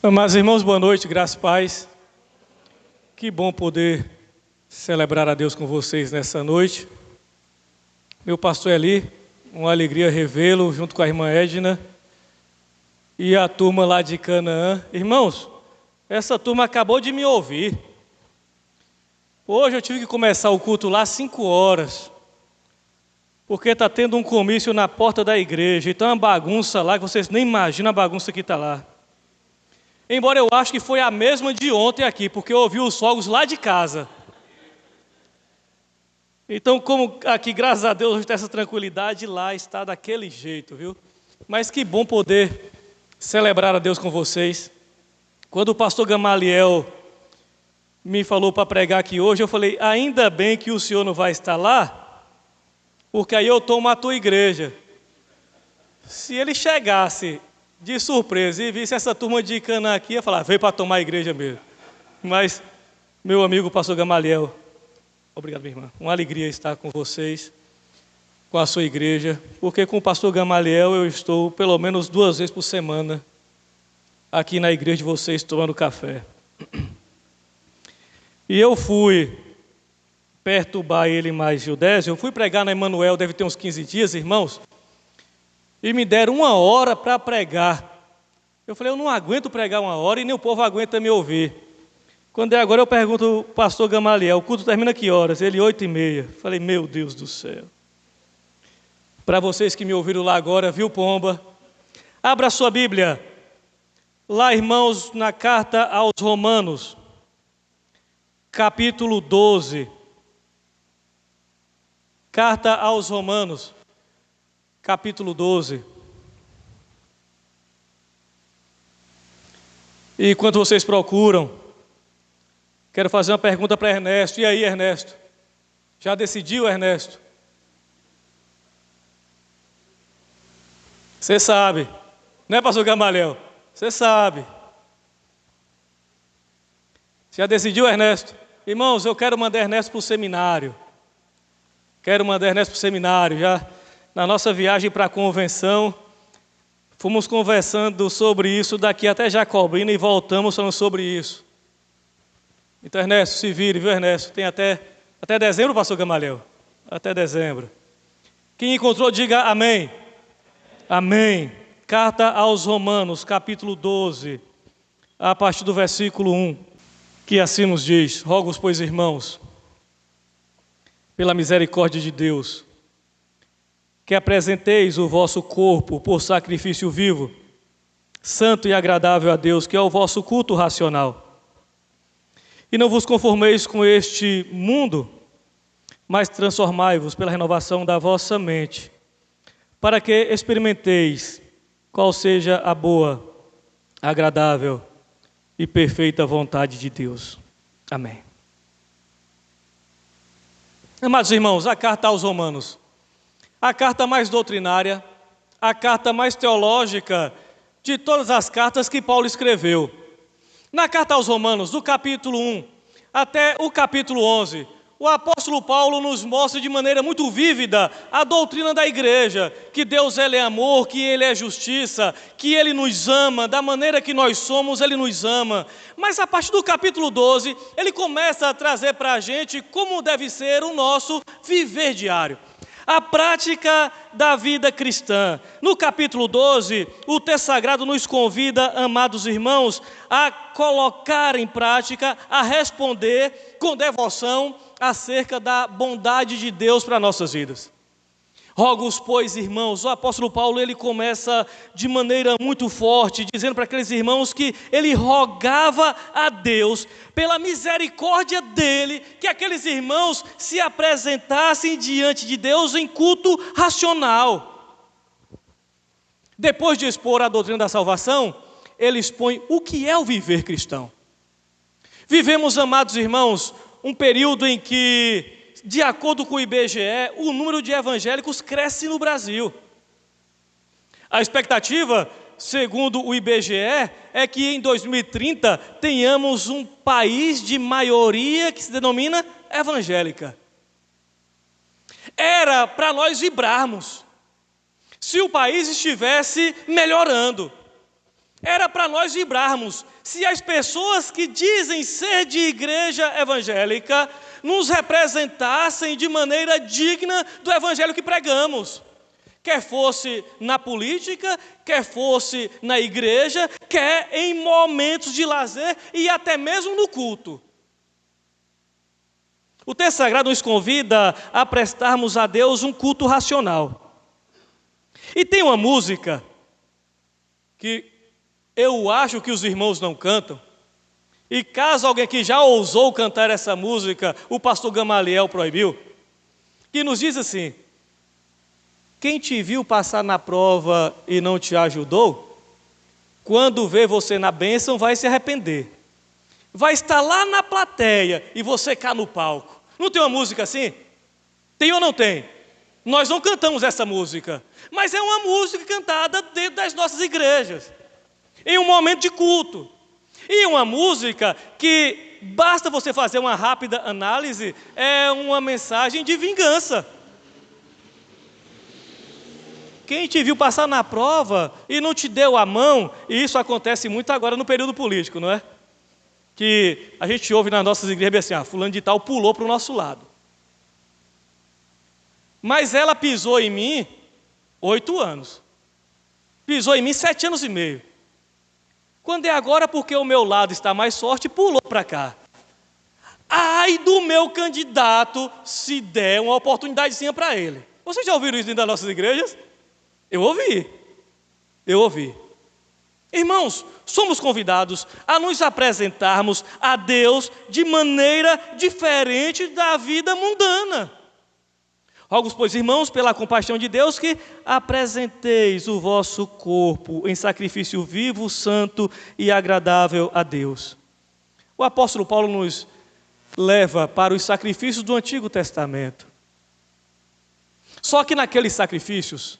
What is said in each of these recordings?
Amados irmãos, boa noite, graça e paz. Que bom poder celebrar a Deus com vocês nessa noite. Meu pastor Eli, uma alegria revê-lo junto com a irmã Edna e a turma lá de Canaã. Irmãos, essa turma acabou de me ouvir. Hoje eu tive que começar o culto lá às 5 horas, porque está tendo um comício na porta da igreja. Então é uma bagunça lá que vocês nem imaginam a bagunça que está lá. Embora eu acho que foi a mesma de ontem aqui, porque eu ouvi os fogos lá de casa. Então, como aqui, graças a Deus, tem essa tranquilidade, lá está daquele jeito, viu? Mas que bom poder celebrar a Deus com vocês. Quando o pastor Gamaliel me falou para pregar aqui hoje, eu falei, ainda bem que o senhor não vai estar lá, porque aí eu tomo a tua igreja. Se ele chegasse de surpresa e visse essa turma de Canaã aqui, ia falar, veio para tomar a igreja mesmo. Mas, meu amigo pastor Gamaliel, obrigado, minha irmã, uma alegria estar com vocês, com a sua igreja, porque com o pastor Gamaliel eu estou pelo menos 2 vezes por semana aqui na igreja de vocês tomando café. E eu fui perturbar ele mais Gildésio, eu fui pregar na Emanuel, deve ter uns 15 dias, irmãos, e me deram 1 hora para pregar. Eu falei, eu não aguento pregar 1 hora e nem o povo aguenta me ouvir. Quando é agora eu pergunto ao pastor Gamaliel, o culto termina que horas? Ele, 8h30. Falei, meu Deus do céu. Para vocês que me ouviram lá agora, viu, Pomba? Abra sua Bíblia. Lá, irmãos, na carta aos Romanos, capítulo 12. Carta aos Romanos, capítulo 12. E enquanto vocês procuram, quero fazer uma pergunta para Ernesto. E aí, Ernesto? Já decidiu, Ernesto? Você sabe, né, pastor Gamaliel? Você sabe. Já decidiu, Ernesto? Irmãos, eu quero mandar Ernesto para o seminário. Quero mandar Ernesto para o seminário. Já na nossa viagem para a convenção, fomos conversando sobre isso daqui até Jacobina e voltamos falando sobre isso. Então, Ernesto, se vire, viu, Ernesto? Tem até dezembro, pastor Gamaliel? Até dezembro. Quem encontrou, diga amém. Amém. Carta aos Romanos, capítulo 12, a partir do versículo 1, que assim nos diz: rogo-vos, pois, irmãos, pela misericórdia de Deus, que apresenteis o vosso corpo por sacrifício vivo, santo e agradável a Deus, que é o vosso culto racional. E não vos conformeis com este mundo, mas transformai-vos pela renovação da vossa mente, para que experimenteis qual seja a boa, agradável e perfeita vontade de Deus. Amém. Amados irmãos, a carta aos Romanos, a carta mais doutrinária, a carta mais teológica de todas as cartas que Paulo escreveu. Na carta aos Romanos, do capítulo 1 até o capítulo 11, o apóstolo Paulo nos mostra de maneira muito vívida a doutrina da igreja, que Deus ele é amor, que ele é justiça, que ele nos ama, da maneira que nós somos, ele nos ama. Mas a partir do capítulo 12, ele começa a trazer para a gente como deve ser o nosso viver diário. A prática da vida cristã. No capítulo 12, o texto sagrado nos convida, amados irmãos, a colocar em prática, a responder com devoção acerca da bondade de Deus para nossas vidas. Rogo-vos, pois, irmãos, o apóstolo Paulo ele começa de maneira muito forte, dizendo para aqueles irmãos que ele rogava a Deus, pela misericórdia dele, que aqueles irmãos se apresentassem diante de Deus em culto racional. Depois de expor a doutrina da salvação, ele expõe o que é o viver cristão. Vivemos, amados irmãos, um período em que, de acordo com o IBGE, o número de evangélicos cresce no Brasil. A expectativa, segundo o IBGE, é que em 2030 tenhamos um país de maioria que se denomina evangélica. Era para nós vibrarmos, se o país estivesse melhorando. Era para nós vibrarmos se as pessoas que dizem ser de igreja evangélica nos representassem de maneira digna do evangelho que pregamos. Quer fosse na política, quer fosse na igreja, quer em momentos de lazer e até mesmo no culto. O texto sagrado nos convida a prestarmos a Deus um culto racional. E tem uma música que eu acho que os irmãos não cantam, e caso alguém aqui já ousou cantar essa música, o pastor Gamaliel proibiu, que nos diz assim: quem te viu passar na prova e não te ajudou, quando vê você na bênção vai se arrepender. Vai estar lá na plateia e você cá no palco. Não tem uma música assim? Tem ou não tem? Nós não cantamos essa música, mas é uma música cantada dentro das nossas igrejas, em um momento de culto. E uma música que, basta você fazer uma rápida análise, é uma mensagem de vingança. Quem te viu passar na prova e não te deu a mão, e isso acontece muito agora no período político, não é? Que a gente ouve nas nossas igrejas assim, fulano de tal pulou para o nosso lado. Mas ela pisou em mim 8 anos. Pisou em mim 7 anos e meio. Quando é agora, porque o meu lado está mais forte, pulou para cá. Ai do meu candidato se der uma oportunidadezinha para ele. Vocês já ouviram isso dentro das nossas igrejas? Eu ouvi. Irmãos, somos convidados a nos apresentarmos a Deus de maneira diferente da vida mundana. Rogo, pois, irmãos, pela compaixão de Deus, que apresenteis o vosso corpo em sacrifício vivo, santo e agradável a Deus. O apóstolo Paulo nos leva para os sacrifícios do Antigo Testamento. Só que naqueles sacrifícios,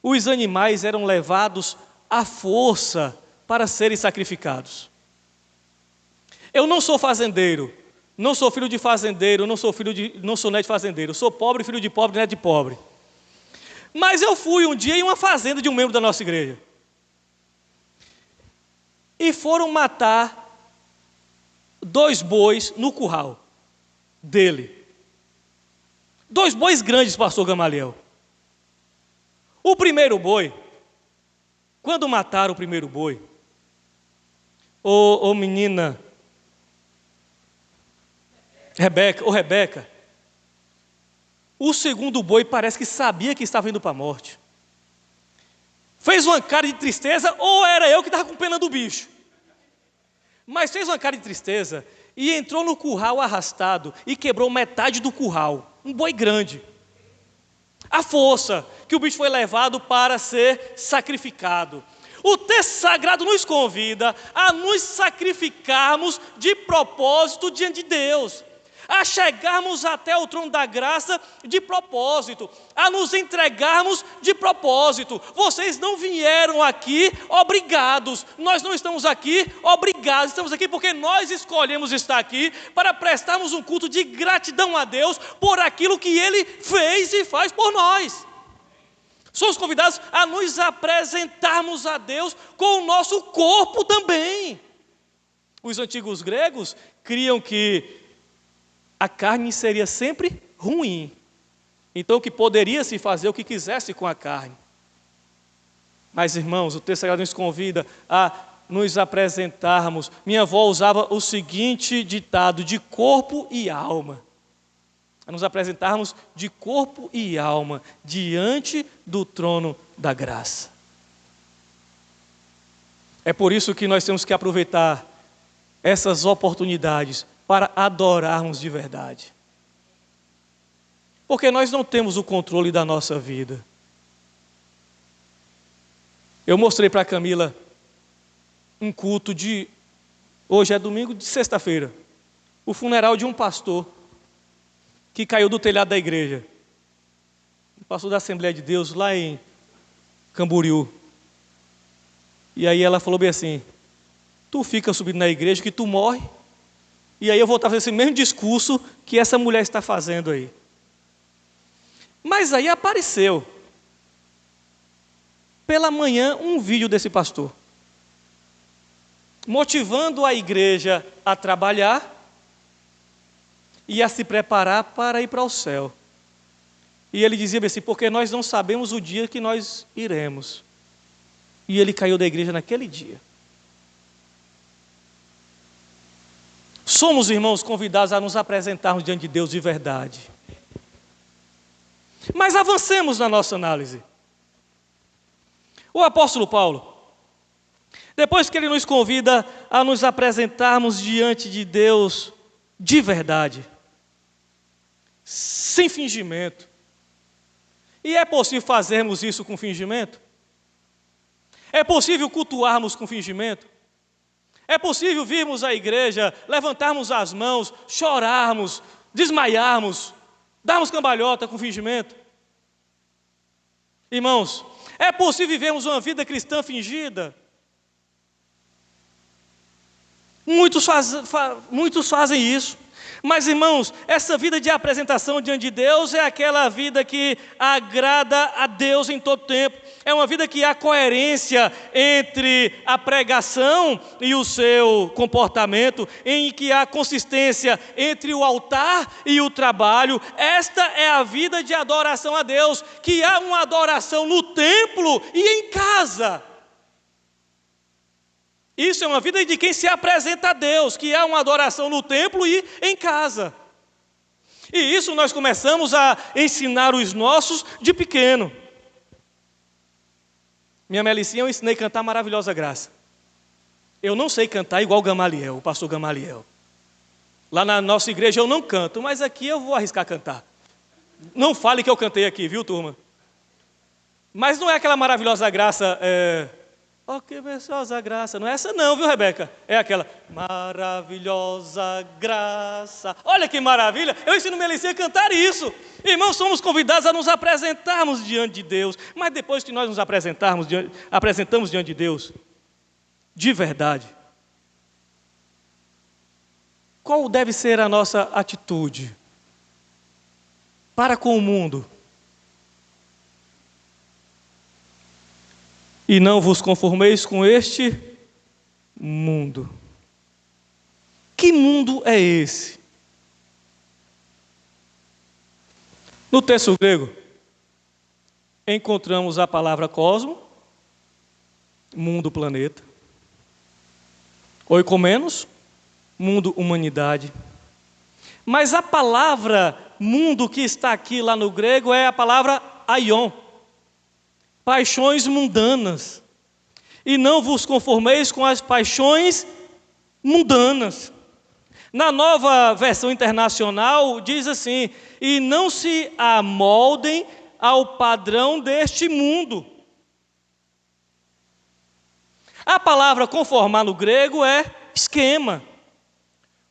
os animais eram levados à força para serem sacrificados. Eu não sou fazendeiro, não sou filho de fazendeiro, não sou neto de fazendeiro, sou pobre, filho de pobre, neto de pobre. Mas eu fui um dia em uma fazenda de um membro da nossa igreja. E foram matar 2 bois no curral dele. 2 bois grandes, pastor Gamaliel. O primeiro boi, quando mataram o primeiro boi, menina Rebeca, o segundo boi parece que sabia que estava indo para a morte. Fez uma cara de tristeza, ou era eu que estava com pena do bicho. Mas fez uma cara de tristeza e entrou no curral arrastado e quebrou metade do curral. Um boi grande. A força que o bicho foi levado para ser sacrificado. O texto sagrado nos convida a nos sacrificarmos de propósito diante de Deus, a chegarmos até o trono da graça de propósito, a nos entregarmos de propósito. Vocês não vieram aqui obrigados, nós não estamos aqui obrigados, estamos aqui porque nós escolhemos estar aqui para prestarmos um culto de gratidão a Deus por aquilo que Ele fez e faz por nós. Somos convidados a nos apresentarmos a Deus com o nosso corpo também. Os antigos gregos criam que a carne seria sempre ruim. Então que poderia se fazer o que quisesse com a carne. Mas, irmãos, o texto sagrado nos convida a nos apresentarmos. Minha avó usava o seguinte ditado: de corpo e alma. A nos apresentarmos de corpo e alma diante do trono da graça. É por isso que nós temos que aproveitar essas oportunidades para adorarmos de verdade. Porque nós não temos o controle da nossa vida. Eu mostrei para a Camila um culto de... Hoje é domingo, de sexta-feira. O funeral de um pastor que caiu do telhado da igreja. Um pastor da Assembleia de Deus, lá em Camboriú. E aí ela falou bem assim: tu fica subindo na igreja que tu morre, e aí eu vou estar fazendo esse mesmo discurso que essa mulher está fazendo aí. Mas aí apareceu, pela manhã, um vídeo desse pastor. motivando a igreja a trabalhar e a se preparar para ir para o céu. E ele dizia assim, porque nós não sabemos o dia que nós iremos. E ele caiu da igreja naquele dia. Somos, irmãos, convidados a nos apresentarmos diante de Deus de verdade. Mas avancemos na nossa análise. O apóstolo Paulo, depois que ele nos convida a nos apresentarmos diante de Deus de verdade, sem fingimento. E é possível fazermos isso com fingimento? É possível cultuarmos com fingimento? É possível virmos à igreja, levantarmos as mãos, chorarmos, desmaiarmos, darmos cambalhota com fingimento? Irmãos, é possível vivermos uma vida cristã fingida? Muitos fazem isso. Mas, irmãos, essa vida de apresentação diante de Deus é aquela vida que agrada a Deus em todo tempo. É uma vida que há coerência entre a pregação e o seu comportamento, em que há consistência entre o altar e o trabalho. Esta é a vida de adoração a Deus, que há uma adoração no templo e em casa. Isso é uma vida de quem se apresenta a Deus, que há uma adoração no templo e em casa. E isso nós começamos a ensinar os nossos de pequeno. Minha Melicinha, eu ensinei a cantar Maravilhosa Graça. Eu não sei cantar igual Gamaliel, o pastor Gamaliel. Lá na nossa igreja eu não canto, mas aqui eu vou arriscar cantar. Não fale que eu cantei aqui, viu, turma? Mas não é aquela Maravilhosa Graça... Oh, que preciosa graça. Não é essa não, viu, Rebeca? É aquela maravilhosa graça. Olha que maravilha. Eu ensino Melicinha a cantar isso. Irmãos, somos convidados a nos apresentarmos diante de Deus. Mas depois que nós nos apresentamos diante de Deus, de verdade, qual deve ser a nossa atitude para com o mundo? E não vos conformeis com este mundo. Que mundo é esse? No texto grego, encontramos a palavra cosmo, mundo, planeta. Oikomenos, mundo, humanidade. Mas a palavra mundo que está aqui lá no grego é a palavra aion. Paixões mundanas, e não vos conformeis com as paixões mundanas. Na Nova Versão Internacional diz assim, e não se amoldem ao padrão deste mundo. A palavra conformar no grego é esquema,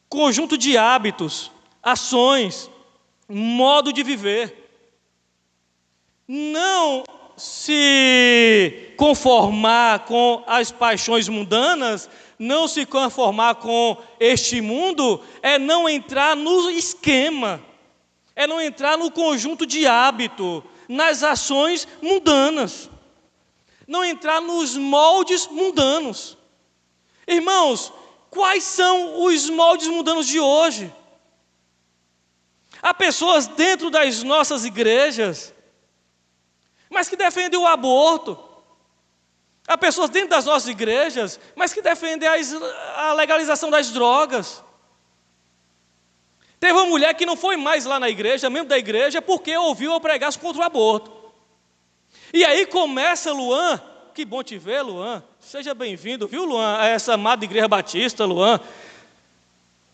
conjunto de hábitos, ações, modo de viver. Não se conformar com as paixões mundanas, não se conformar com este mundo, é não entrar no esquema, é não entrar no conjunto de hábito, nas ações mundanas, não entrar nos moldes mundanos. Irmãos, quais são os moldes mundanos de hoje? Há pessoas dentro das nossas igrejas mas que defendem o aborto. Há pessoas dentro das nossas igrejas, mas que defendem a legalização das drogas. Teve uma mulher que não foi mais lá na igreja, membro da igreja, porque ouviu eu pregar contra o aborto. E aí começa, Luan, que bom te ver, Luan. Seja bem-vindo, viu, Luan, a essa amada igreja batista, Luan.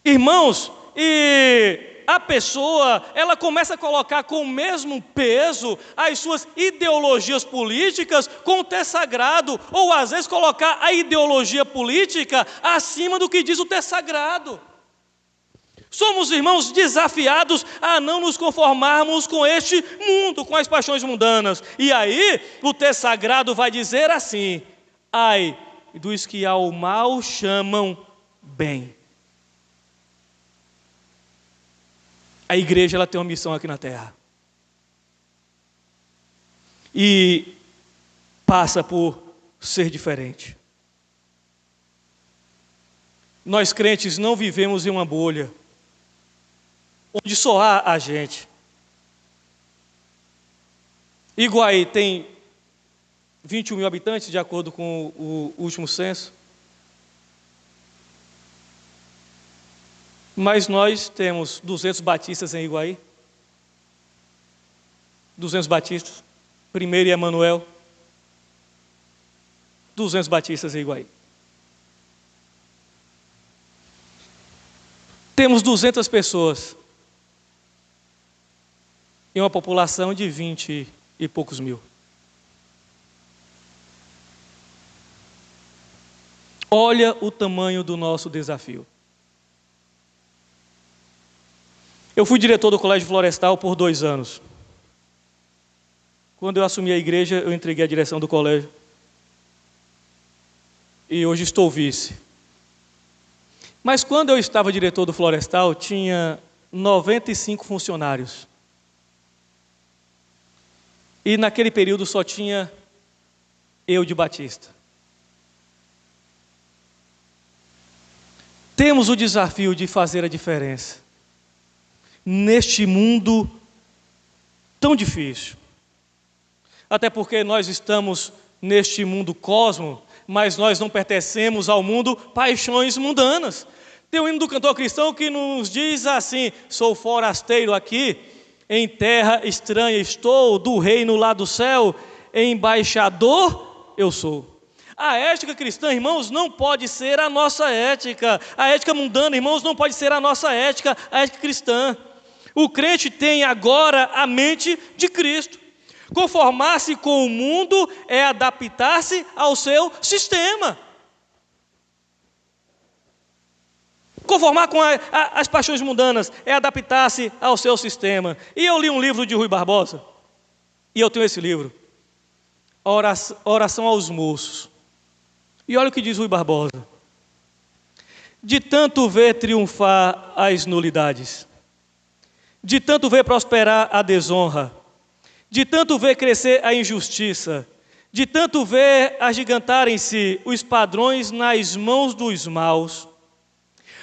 Irmãos, e a pessoa, ela começa a colocar com o mesmo peso as suas ideologias políticas com o texto sagrado, ou às vezes colocar a ideologia política acima do que diz o texto sagrado. Somos, irmãos, desafiados a não nos conformarmos com este mundo, com as paixões mundanas. E aí, o texto sagrado vai dizer assim, ai dos que ao mal chamam bem. A igreja ela tem uma missão aqui na terra. E passa por ser diferente. Nós crentes não vivemos em uma bolha, onde só há a gente. Iguaí tem 21 mil habitantes, de acordo com o último censo. Mas nós temos 200 batistas em Iguaí. 200 batistas. Primeiro em Emanuel. 200 batistas em Iguaí. Temos 200 pessoas em uma população de 20 e poucos mil. Olha o tamanho do nosso desafio. Eu fui diretor do Colégio Florestal por 2 anos. Quando eu assumi a igreja, eu entreguei a direção do colégio. E hoje estou vice. Mas quando eu estava diretor do Florestal, tinha 95 funcionários. E naquele período só tinha eu de batista. Temos o desafio de fazer a diferença neste mundo tão difícil. Até porque nós estamos neste mundo cosmo, mas nós não pertencemos ao mundo paixões mundanas. Tem um hino do cantor cristão que nos diz assim: sou forasteiro aqui, em terra estranha estou, do reino lá do céu, embaixador eu sou. A ética cristã, irmãos, não pode ser a nossa ética. A ética mundana, irmãos, não pode ser a nossa ética, a ética cristã. O crente tem agora a mente de Cristo. Conformar-se com o mundo é adaptar-se ao seu sistema. Conformar com as paixões mundanas é adaptar-se ao seu sistema. E eu li um livro de Rui Barbosa, e eu tenho esse livro, Oração aos Moços. E olha o que diz Rui Barbosa: de tanto ver triunfar as nulidades, de tanto ver prosperar a desonra, de tanto ver crescer a injustiça, de tanto ver agigantarem-se os padrões nas mãos dos maus,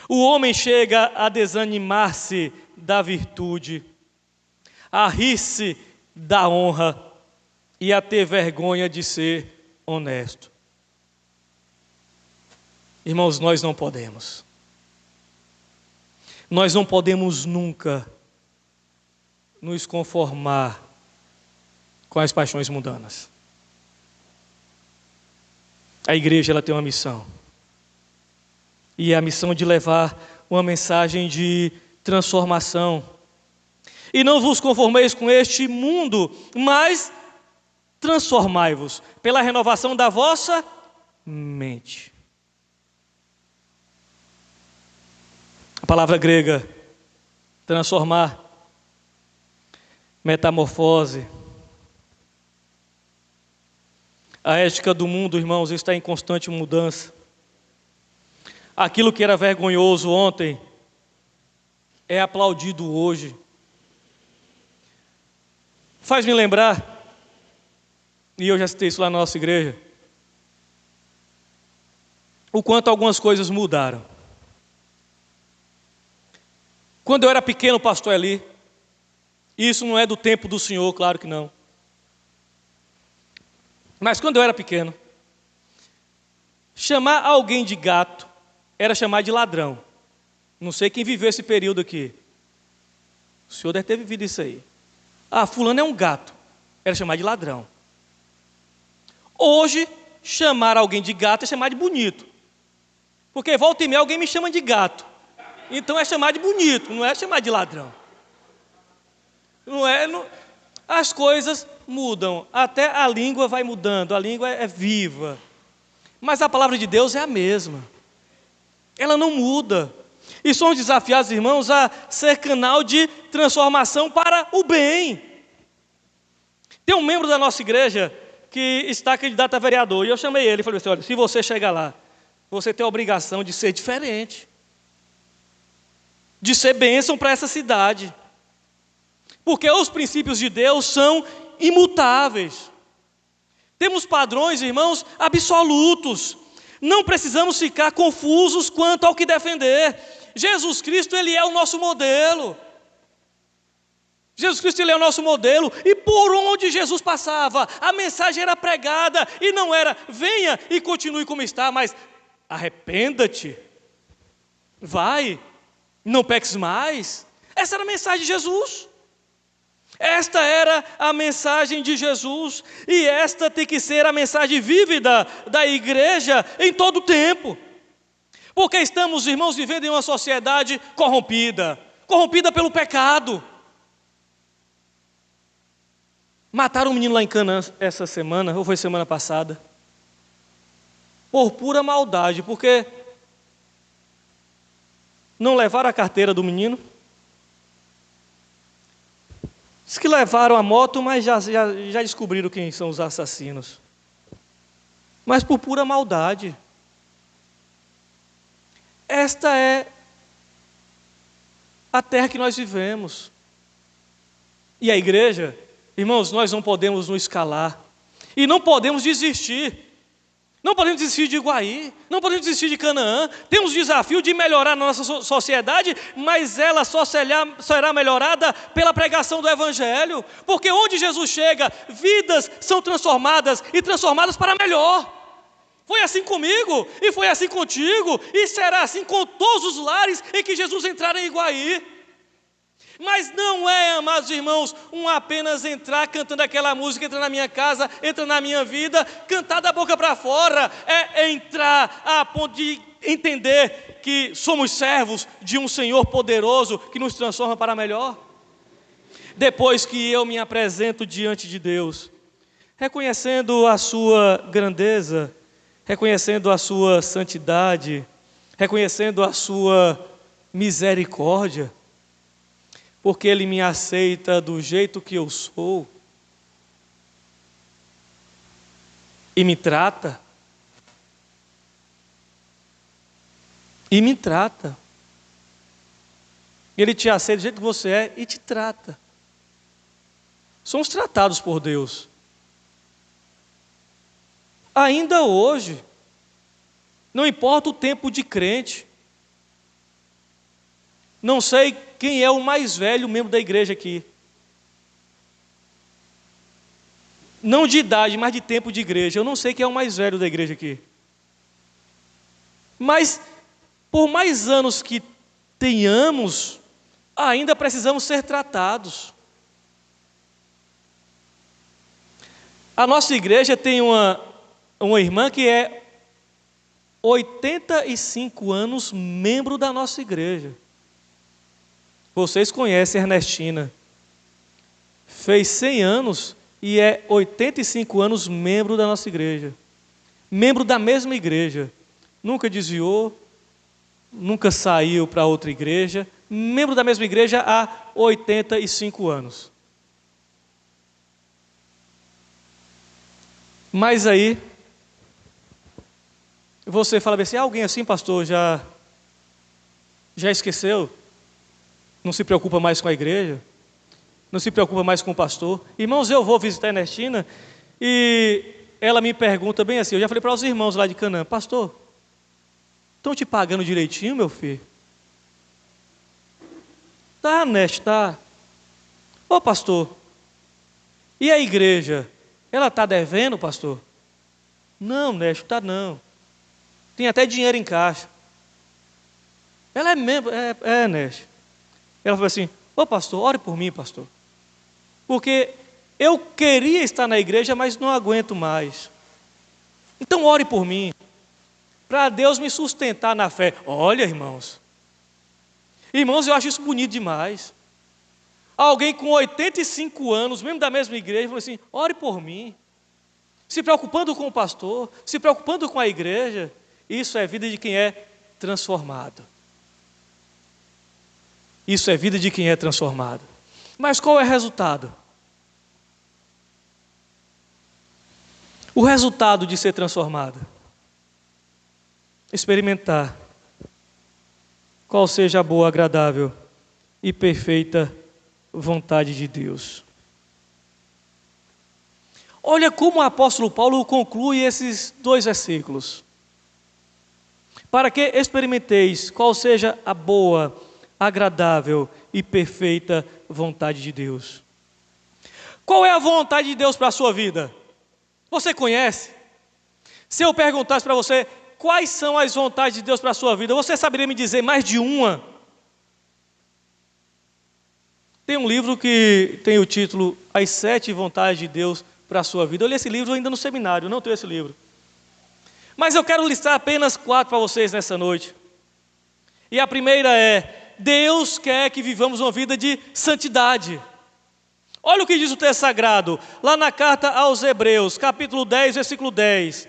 o homem chega a desanimar-se da virtude, a rir-se da honra e a ter vergonha de ser honesto. Irmãos, nós não podemos. Nós não podemos nunca nos conformar com as paixões mundanas. A igreja, ela tem uma missão. E é a missão de levar uma mensagem de transformação. E não vos conformeis com este mundo, mas transformai-vos pela renovação da vossa mente. A palavra grega, transformar, metamorfose. A ética do mundo, irmãos, está em constante mudança. Aquilo que era vergonhoso ontem é aplaudido hoje. Faz-me lembrar, e eu já citei isso lá na nossa igreja, o quanto algumas coisas mudaram. Quando eu era pequeno, pastor Eli, isso não é do tempo do Senhor, claro que não. Mas quando eu era pequeno, chamar alguém de gato era chamar de ladrão. Não sei quem viveu esse período aqui. O senhor deve ter vivido isso aí. Ah, fulano é um gato. Era chamar de ladrão. Hoje, chamar alguém de gato é chamar de bonito. Porque volta e meia alguém me chama de gato. Então é chamar de bonito, não é chamar de ladrão. As coisas mudam. Até a língua vai mudando. A língua é viva. Mas a palavra de Deus é a mesma. Ela não muda. E somos desafiados, irmãos, a ser canal de transformação para o bem. Tem um membro da nossa igreja que está candidato a vereador. E eu chamei ele e falei assim: olha, se você chegar lá, você tem a obrigação de ser diferente. De ser bênção para essa cidade. Porque os princípios de Deus são imutáveis. Temos padrões, irmãos, absolutos. Não precisamos ficar confusos quanto ao que defender. Jesus Cristo, Ele é o nosso modelo. Jesus Cristo, Ele é o nosso modelo, e por onde Jesus passava, a mensagem era pregada, e não era, venha e continue como está, mas arrependa-te, vai, não peques mais. Essa era a mensagem de Jesus. Esta era a mensagem de Jesus, e esta tem que ser a mensagem vívida da igreja em todo o tempo. Porque estamos, irmãos, vivendo em uma sociedade corrompida pelo pecado. Mataram um menino lá em Canaã essa semana, ou foi semana passada, por pura maldade, porque não levaram a carteira do menino. Diz que levaram a moto, mas já descobriram quem são os assassinos. Mas por pura maldade. Esta é a terra que nós vivemos. E a igreja, irmãos, nós não podemos nos escalar. E não podemos desistir. Não podemos desistir de Iguaí, não podemos desistir de Canaã. Temos o desafio de melhorar a nossa sociedade, mas ela só será melhorada pela pregação do Evangelho. Porque onde Jesus chega, vidas são transformadas e transformadas para melhor. Foi assim comigo, e foi assim contigo, e será assim com todos os lares em que Jesus entrar em Iguaí. Mas não é, amados irmãos, apenas entrar cantando aquela música, entra na minha casa, entra na minha vida, cantar da boca para fora. É entrar a ponto de entender que somos servos de um Senhor poderoso que nos transforma para melhor. Depois que eu me apresento diante de Deus, reconhecendo a sua grandeza, reconhecendo a sua santidade, reconhecendo a sua misericórdia, porque Ele me aceita do jeito que eu sou e me trata. E me trata. Ele te aceita do jeito que você é e te trata. Somos tratados por Deus. Ainda hoje, não importa o tempo de crente. Não sei quem é o mais velho membro da igreja aqui. Não de idade, mas de tempo de igreja. Eu não sei quem é o mais velho da igreja aqui. Mas, por mais anos que tenhamos, ainda precisamos ser tratados. A nossa igreja tem uma irmã que é 85 anos membro da nossa igreja. Vocês conhecem a Ernestina. Fez 100 anos e é 85 anos membro da nossa igreja. Membro da mesma igreja. Nunca desviou, nunca saiu para outra igreja. Membro da mesma igreja há 85 anos. Mas aí, você fala assim, alguém assim, pastor, já esqueceu? Não se preocupa mais com a igreja? Não se preocupa mais com o pastor? Irmãos, eu vou visitar a Ernestina e ela me pergunta bem assim, eu já falei para os irmãos lá de Canaã, pastor, estão te pagando direitinho, meu filho? Tá, Neste, tá. Ô pastor, e a igreja? Ela está devendo, pastor? Não, Neste, tá não. Tem até dinheiro em caixa. Ela é membro, Neste. Ela falou assim, ô pastor, ore por mim, pastor. Porque eu queria estar na igreja, mas não aguento mais. Então ore por mim, para Deus me sustentar na fé. Olha, irmãos. Irmãos, eu acho isso bonito demais. Alguém com 85 anos, mesmo da mesma igreja, falou assim, ore por mim. Se preocupando com o pastor, se preocupando com a igreja. Isso é vida de quem é transformado. Isso é vida de quem é transformado. Mas qual é o resultado? O resultado de ser transformado? Experimentar qual seja a boa, agradável e perfeita vontade de Deus. Olha como o apóstolo Paulo conclui esses 2 versículos. para que experimenteis qual seja a boa, agradável e perfeita vontade de Deus. Qual é a vontade de Deus para a sua vida? Você conhece? Se eu perguntasse para você quais são as vontades de Deus para a sua vida, você saberia me dizer mais de uma? Tem um livro que tem o título As 7 Vontades de Deus para a sua vida. Eu li esse livro ainda no seminário, não tenho esse livro. Mas eu quero listar apenas 4 para vocês nessa noite. E a primeira é: Deus quer que vivamos uma vida de santidade. Olha o que diz o texto sagrado, lá na carta aos Hebreus, capítulo 10, versículo 10.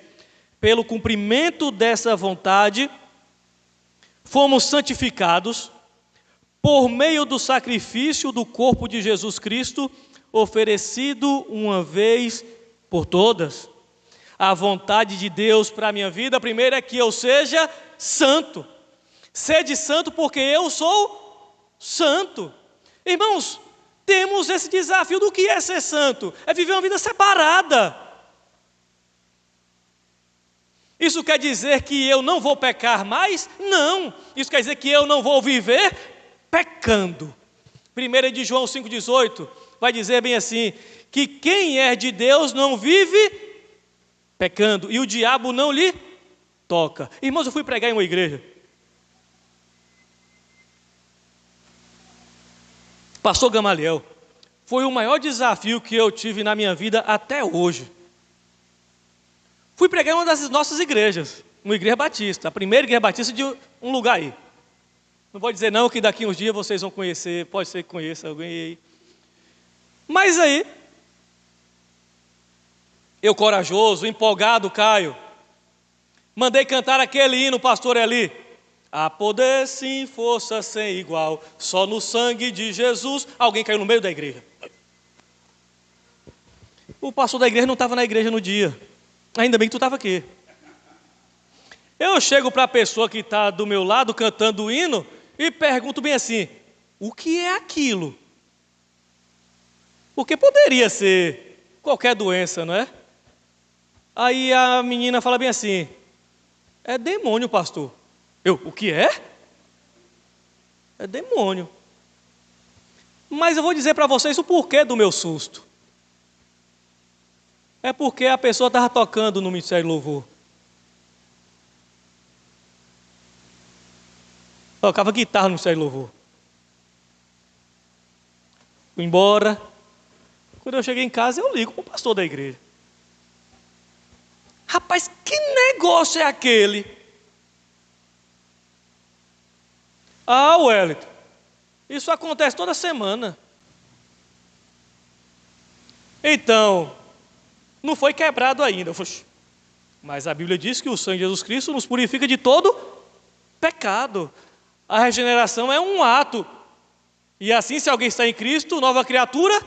Pelo cumprimento dessa vontade, fomos santificados por meio do sacrifício do corpo de Jesus Cristo, oferecido uma vez por todas. A vontade de Deus para a minha vida, a primeira é que eu seja santo. Sede santo porque eu sou santo. Irmãos, temos esse desafio do que é ser santo. É viver uma vida separada. Isso quer dizer que eu não vou pecar mais? Não. Isso quer dizer que eu não vou viver pecando. 1 de João 5,18 vai dizer bem assim, que quem é de Deus não vive pecando, e o diabo não lhe toca. Irmãos, eu fui pregar em uma igreja. Pastor Gamaliel, foi o maior desafio que eu tive na minha vida até hoje. Fui pregar em uma das nossas igrejas, uma igreja batista, a primeira igreja batista de um lugar aí. Não vou dizer não, que daqui uns dias vocês vão conhecer, pode ser que conheça alguém aí. Mas aí, eu corajoso, empolgado, Caio, mandei cantar aquele hino, pastor Eli. Há poder sim, força sem igual, só no sangue de Jesus. Alguém caiu no meio da igreja. O pastor da igreja não estava na igreja no dia. Ainda bem que tu estava aqui. Eu chego para a pessoa que está do meu lado cantando o hino e pergunto bem assim, o que é aquilo? Porque poderia ser qualquer doença, não é? Aí a menina fala bem assim, é demônio, pastor. Eu, o que é? É demônio. Mas eu vou dizer para vocês o porquê do meu susto. É porque a pessoa estava tocando no Ministério de Louvor. Tocava guitarra no Ministério de Louvor. Fui embora. Quando eu cheguei em casa, eu ligo para o pastor da igreja. Rapaz, que negócio é aquele? Ah, Wellington, isso acontece toda semana. Então, não foi quebrado ainda. Mas a Bíblia diz que o sangue de Jesus Cristo nos purifica de todo pecado. A regeneração é um ato. E assim, se alguém está em Cristo, nova criatura,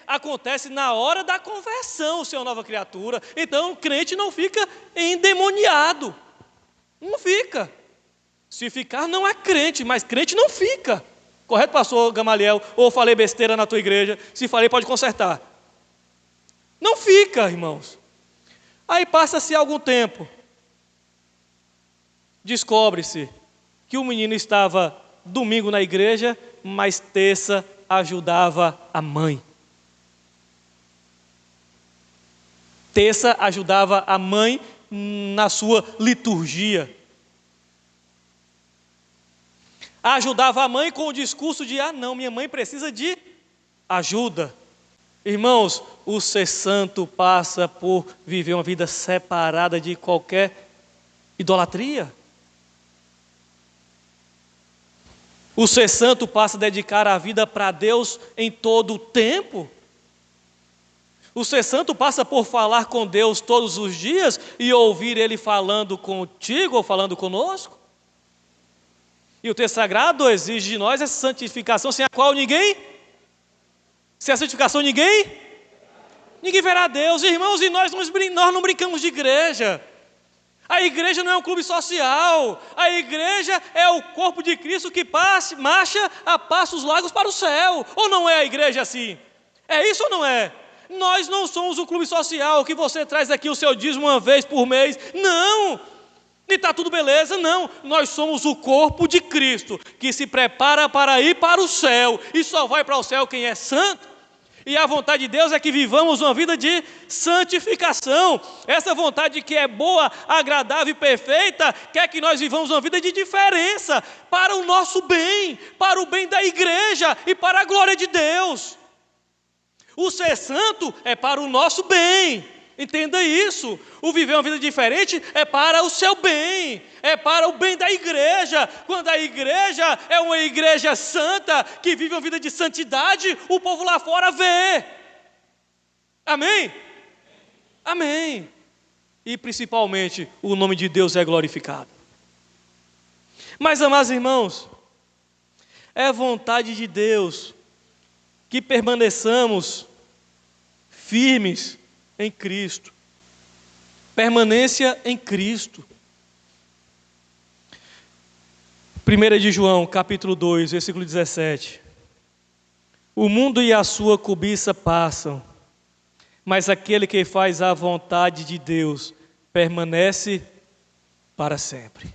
acontece na hora da conversão, ser uma nova criatura. Então, o crente não fica endemoniado. Não fica. Se ficar, não é crente, mas crente não fica. Correto, pastor Gamaliel? Ou falei besteira na tua igreja? Se falei, pode consertar. Não fica, irmãos. Aí passa-se algum tempo. Descobre-se que o menino estava domingo na igreja, mas terça ajudava a mãe. Terça ajudava a mãe na sua liturgia. Ajudava a mãe com o discurso de, não, minha mãe precisa de ajuda. Irmãos, o ser santo passa por viver uma vida separada de qualquer idolatria. O ser santo passa a dedicar a vida para Deus em todo o tempo. O ser santo passa por falar com Deus todos os dias e ouvir Ele falando contigo ou falando conosco. E o texto sagrado exige de nós essa santificação, sem a qual sem a santificação ninguém verá Deus. Irmãos, e nós não brincamos de igreja. A igreja não é um clube social. A igreja é o corpo de Cristo que marcha a passos largos para o céu. Ou não é a igreja assim? É isso ou não é? Nós não somos um clube social que você traz aqui o seu dízimo uma vez por mês. Não! E está tudo beleza? Não, nós somos o corpo de Cristo, que se prepara para ir para o céu, e só vai para o céu quem é santo. E a vontade de Deus é que vivamos uma vida de santificação. Essa vontade que é boa, agradável e perfeita, quer que nós vivamos uma vida de diferença, para o nosso bem, para o bem da igreja e para a glória de Deus. O ser santo é para o nosso bem, entenda isso. O viver uma vida diferente é para o seu bem, é para o bem da igreja. Quando a igreja é uma igreja santa, que vive uma vida de santidade, o povo lá fora vê. Amém? Amém. E principalmente o nome de Deus é glorificado. Mas, amados irmãos, é vontade de Deus que permaneçamos firmes em Cristo. Permanência em Cristo. 1 de João, capítulo 2, versículo 17. O mundo e a sua cobiça passam, mas aquele que faz a vontade de Deus permanece para sempre.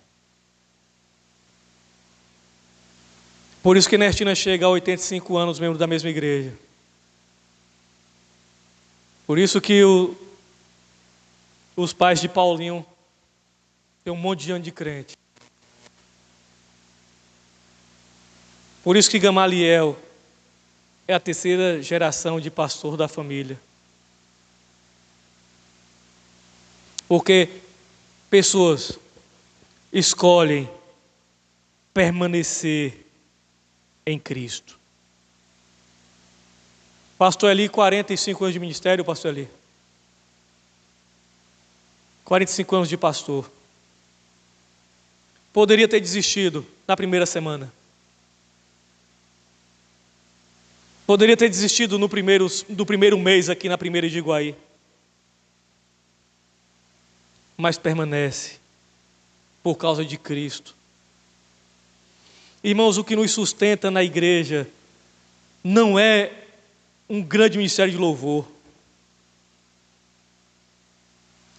Por isso que Nestina chega a 85 anos, membro da mesma igreja. Por isso que os pais de Paulinho têm um monte de ano de crente. Por isso que Gamaliel é a terceira geração de pastor da família. Porque pessoas escolhem permanecer em Cristo. Pastor Eli, 45 anos de ministério, pastor Eli. 45 anos de pastor. Poderia ter desistido na primeira semana. Poderia ter desistido do primeiro mês aqui na primeira de Iguaí. Mas permanece por causa de Cristo. Irmãos, o que nos sustenta na igreja não é um grande ministério de louvor.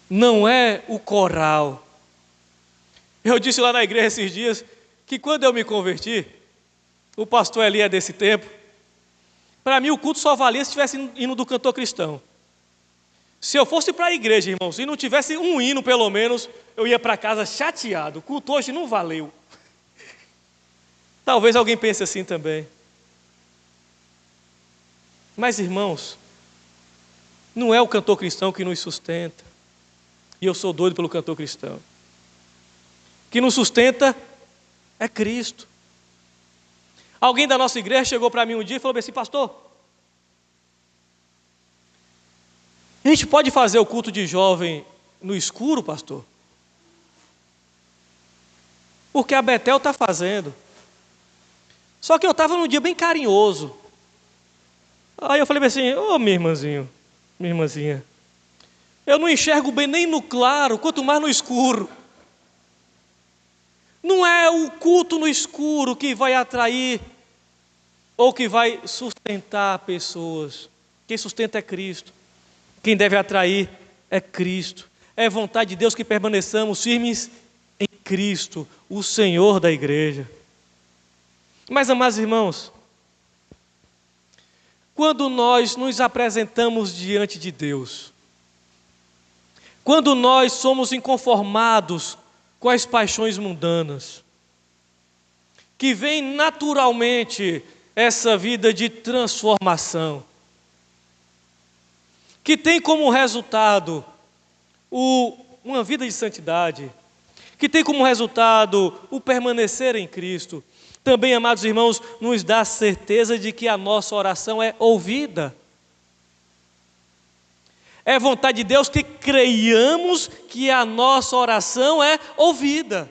Não é o coral. Eu disse lá na igreja esses dias que quando eu me converti, o pastor Eli é desse tempo, para mim o culto só valia se tivesse hino do cantor cristão. Se eu fosse para a igreja, irmãos, e não tivesse um hino pelo menos, eu ia para casa chateado. O culto hoje não valeu. Talvez alguém pense assim também. Mas, irmãos, não é o cantor cristão que nos sustenta. E eu sou doido pelo cantor cristão. O que nos sustenta é Cristo. Alguém da nossa igreja chegou para mim um dia e falou assim: pastor, a gente pode fazer o culto de jovem no escuro, pastor? Porque a Betel está fazendo. Só que eu estava num dia bem carinhoso. Aí eu falei assim: ô minha irmãzinha, eu não enxergo bem nem no claro, quanto mais no escuro. Não é o culto no escuro que vai atrair ou que vai sustentar pessoas. Quem sustenta é Cristo. Quem deve atrair é Cristo. É vontade de Deus que permaneçamos firmes em Cristo, o Senhor da igreja. Mas, amados irmãos, quando nós nos apresentamos diante de Deus, quando nós somos inconformados com as paixões mundanas, que vem naturalmente essa vida de transformação, que tem como resultado uma vida de santidade, que tem como resultado o permanecer em Cristo, também, amados irmãos, nos dá certeza de que a nossa oração é ouvida. É vontade de Deus que creiamos que a nossa oração é ouvida.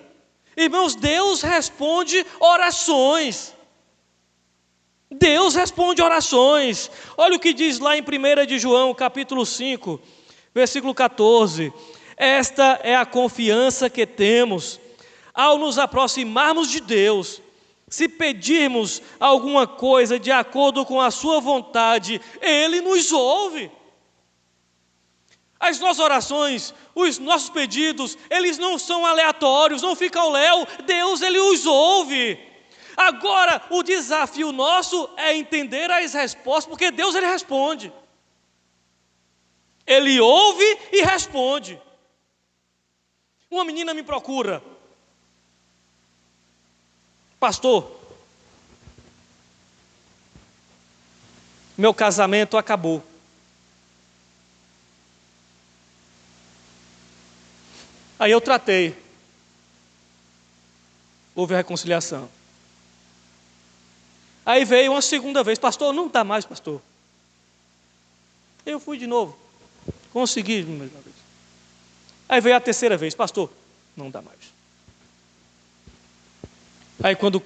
Irmãos, Deus responde orações. Deus responde orações. Olha o que diz lá em 1 de João, capítulo 5, versículo 14. Esta é a confiança que temos ao nos aproximarmos de Deus. Se pedirmos alguma coisa de acordo com a sua vontade, Ele nos ouve. As nossas orações, os nossos pedidos, eles não são aleatórios, não ficam ao léu. Deus, Ele os ouve. Agora, o desafio nosso é entender as respostas, porque Deus, Ele responde. Ele ouve e responde. Uma menina me procura. Pastor, meu casamento acabou. Aí eu tratei. Houve a reconciliação. Aí veio uma segunda vez. Pastor, não dá mais, pastor. Eu fui de novo. Consegui. Aí veio a terceira vez. Pastor, não dá mais. Aí quando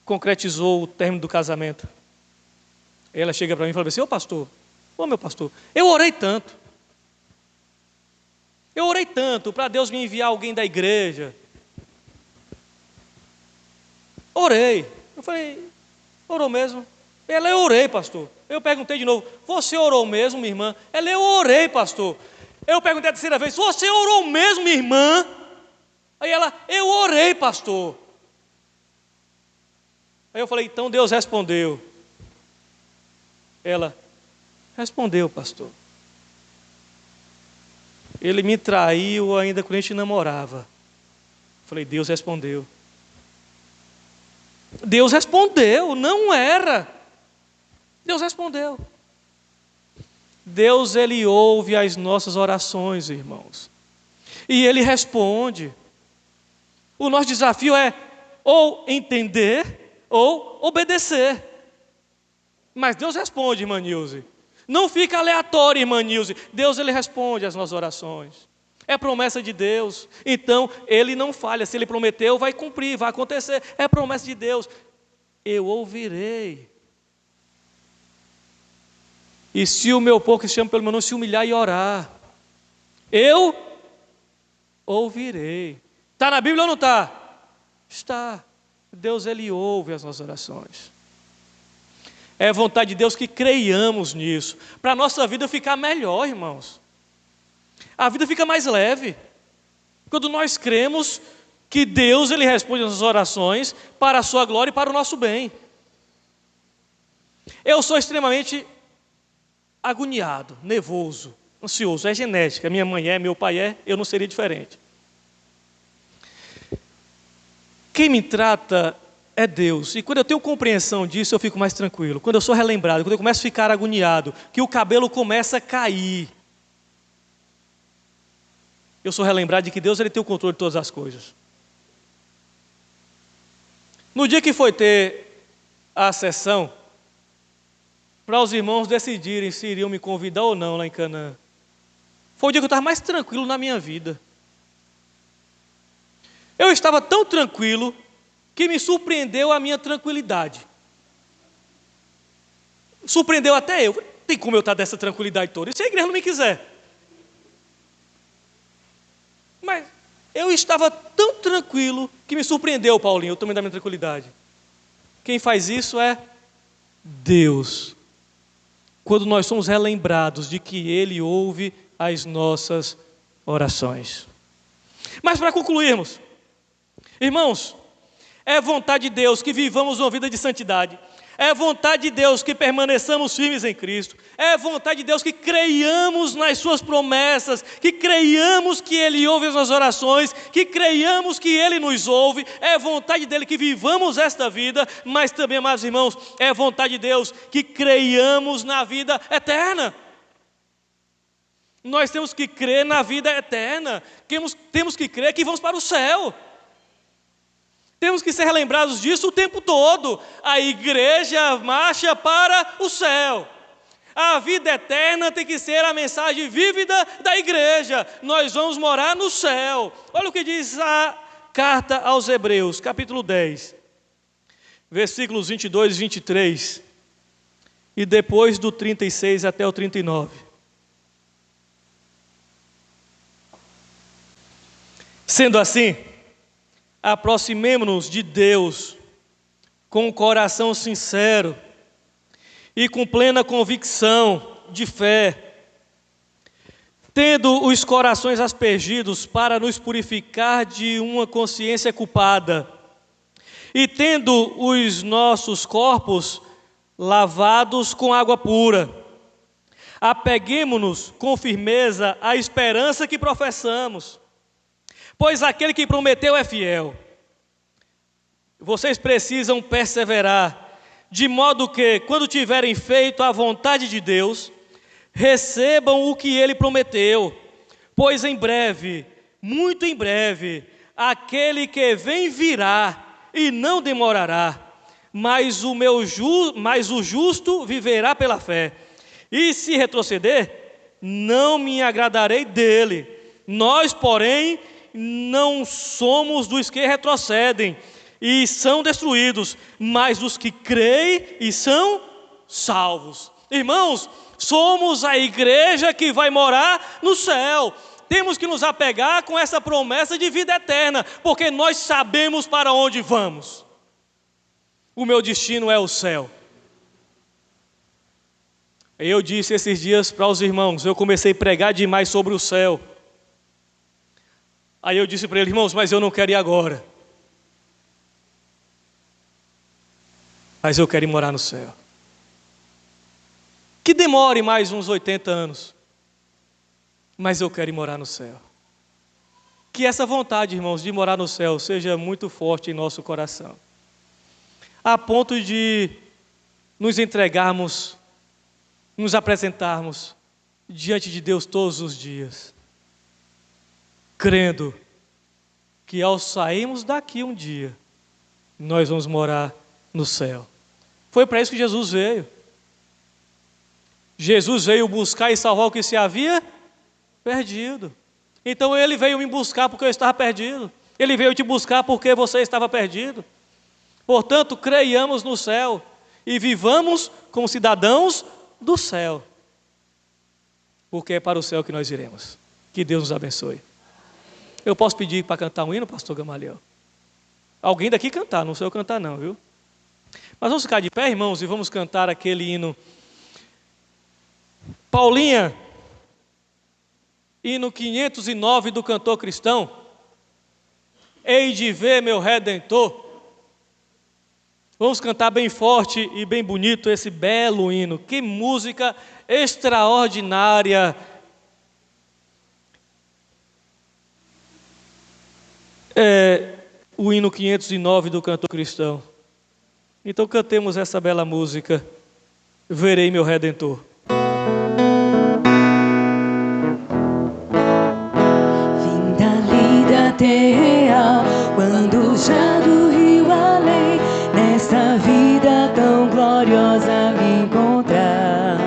concretizou o término do casamento, ela chega para mim e fala assim: ô pastor, ô meu pastor, eu orei tanto para Deus me enviar alguém da igreja. Orei. Eu falei: orou mesmo? Ela: eu orei, pastor. Eu perguntei de novo: você orou mesmo, minha irmã? Ela: eu orei, pastor. Eu perguntei a terceira vez: você orou mesmo, minha irmã? Aí ela: eu orei, pastor. Aí eu falei: então Deus respondeu. Ela: respondeu, pastor. Ele me traiu ainda quando a gente namorava. Eu falei: Deus respondeu. Deus respondeu, não era. Deus respondeu. Deus, Ele ouve as nossas orações, irmãos. E Ele responde. O nosso desafio é ou entender ou obedecer. Mas Deus responde, irmã Nilze. Não fica aleatório, irmã Nilze. Deus, Ele responde às nossas orações. É promessa de Deus. Então, Ele não falha. Se Ele prometeu, vai cumprir, vai acontecer. É promessa de Deus. Eu ouvirei. E se o meu povo que se chama pelo meu nome se humilhar e orar, eu ouvirei. Está na Bíblia ou não está? Está. Deus, Ele ouve as nossas orações. É vontade de Deus que creiamos nisso, para a nossa vida ficar melhor, irmãos. A vida fica mais leve, quando nós cremos que Deus, Ele responde às nossas orações para a sua glória e para o nosso bem. Eu sou extremamente agoniado, nervoso, ansioso, é genética, minha mãe é, meu pai é, eu não seria diferente. Quem me trata é Deus, e quando eu tenho compreensão disso, eu fico mais tranquilo. Quando eu sou relembrado, quando eu começo a ficar agoniado, que o cabelo começa a cair, eu sou relembrado de que Deus, Ele tem o controle de todas as coisas. No dia que foi ter a sessão, para os irmãos decidirem se iriam me convidar ou não lá em Canaã, foi o dia que eu estava mais tranquilo na minha vida. Eu estava tão tranquilo que me surpreendeu a minha tranquilidade. Surpreendeu até eu. Tem como eu estar dessa tranquilidade toda? E se a igreja não me quiser? Mas eu estava tão tranquilo que me surpreendeu, Paulinho, o tamanho da minha tranquilidade. Quem faz isso é Deus. Quando nós somos relembrados de que Ele ouve as nossas orações. Mas para concluirmos, irmãos, é vontade de Deus que vivamos uma vida de santidade. É vontade de Deus que permaneçamos firmes em Cristo. É vontade de Deus que creiamos nas suas promessas, que creiamos que Ele ouve as nossas orações, que creiamos que Ele nos ouve. É vontade dEle que vivamos esta vida, mas também, amados irmãos, é vontade de Deus que creiamos na vida eterna. Nós temos que crer na vida eterna. Temos que crer que vamos para o céu. Temos que ser relembrados disso o tempo todo. A igreja marcha para o céu. A vida eterna tem que ser a mensagem vívida da igreja. Nós vamos morar no céu. Olha o que diz a carta aos Hebreus, capítulo 10, versículos 22 e 23. E depois do 36 até o 39. Sendo assim, aproximemo-nos de Deus com um coração sincero e com plena convicção de fé, tendo os corações aspergidos para nos purificar de uma consciência culpada, e tendo os nossos corpos lavados com água pura, apeguemo-nos com firmeza à esperança que professamos, pois aquele que prometeu é fiel. Vocês precisam perseverar, de modo que, quando tiverem feito a vontade de Deus, recebam o que Ele prometeu, pois em breve, muito em breve, aquele que vem virá e não demorará, mas o justo viverá pela fé. E se retroceder, não me agradarei dele. Nós, porém, não somos dos que retrocedem e são destruídos, mas dos que creem e são salvos. Irmãos, somos a igreja que vai morar no céu. Temos que nos apegar com essa promessa de vida eterna, porque nós sabemos para onde vamos. O meu destino é o céu. Eu disse esses dias para os irmãos, eu comecei a pregar demais sobre o céu. Aí eu disse para eles, irmãos, mas eu não quero ir agora. Mas eu quero ir morar no céu. Que demore mais uns 80 anos. Mas eu quero ir morar no céu. Que essa vontade, irmãos, de morar no céu seja muito forte em nosso coração. A ponto de nos entregarmos, nos apresentarmos diante de Deus todos os dias, crendo que ao sairmos daqui um dia, nós vamos morar no céu. Foi para isso que Jesus veio. Jesus veio buscar e salvar o que se havia perdido. Então Ele veio me buscar porque eu estava perdido. Ele veio te buscar porque você estava perdido. Portanto, creiamos no céu e vivamos como cidadãos do céu, porque é para o céu que nós iremos. Que Deus nos abençoe. Eu posso pedir para cantar um hino, pastor Gamaliel? Alguém daqui cantar, não sei eu cantar não, viu? Mas vamos ficar de pé, irmãos, e vamos cantar aquele hino. Paulinha, hino 509 do cantor cristão. Hei de ver meu Redentor. Vamos cantar bem forte e bem bonito esse belo hino. Que música extraordinária. É o hino 509 do cantor cristão. Então cantemos essa bela música. Verei meu Redentor. Vim dali da terra, quando já do rio além, nessa vida tão gloriosa me encontrar.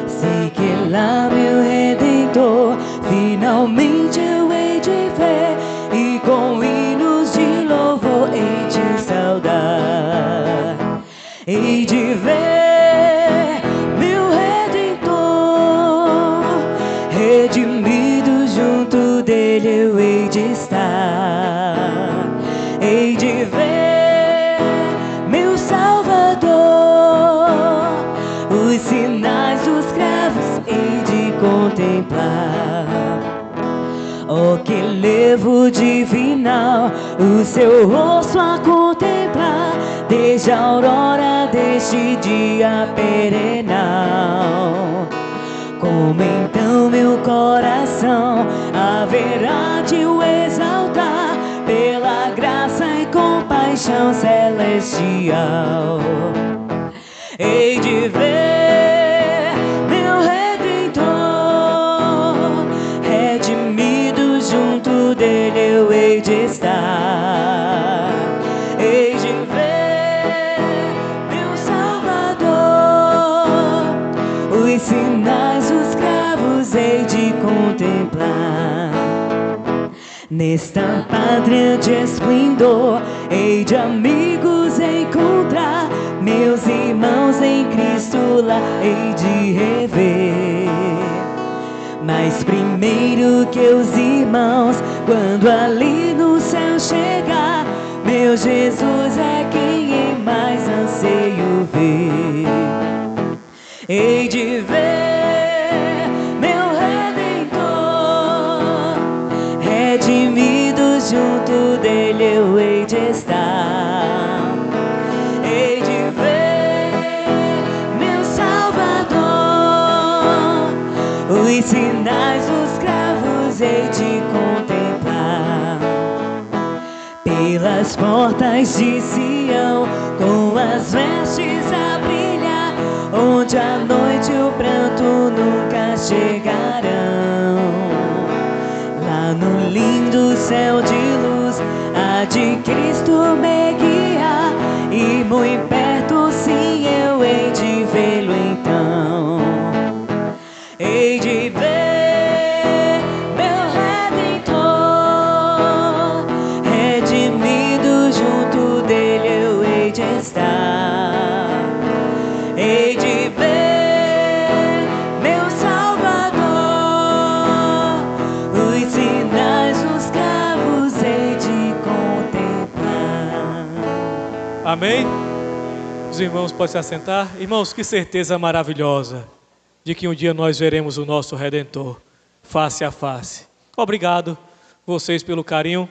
Sei que lá meu Redentor, finalmente eu hei de ver, e com hinos de louvor hei de saudar. Hei de ver meu Redentor, redimido junto dele eu hei de estar. Hei de ver meu Salvador, os sinais dos cravos hei de contemplar. Oh, que levo divinal, o seu rosto a contemplar, desde a aurora deste dia perenal. Como então meu coração haverá de o exaltar, pela graça e compaixão celestial. Hei de ver meu Redentor, redimido junto dele eu hei de estar. Hei de ver meu Salvador, os sinais dos cravos hei de contemplar. Nesta pátria de esplendor hei de amigos encontrar, meus irmãos em Cristo lá hei de rever. Mas primeiro que os irmãos, quando ali no céu chegar, meu Jesus é quem em mais anseio ver. Hei de ver meu Redentor, estar. Hei de ver meu Salvador, os sinais dos cravos hei de contemplar. Pelas portas de Sião, com as vestes a brilhar, onde a noite e o pranto nunca chegarão. Lá no lindo céu de luz, há de Cristo me guiar, e muito perto sim eu hei de vê-lo então. Hei de ver meu Redentor, redimido junto dele eu hei de estar. Hei de ver meu Salvador, os sinais dos cravos hei de contemplar. Amém? Os irmãos podem se assentar. Irmãos, que certeza maravilhosa de que um dia nós veremos o nosso Redentor face a face. Obrigado vocês pelo carinho.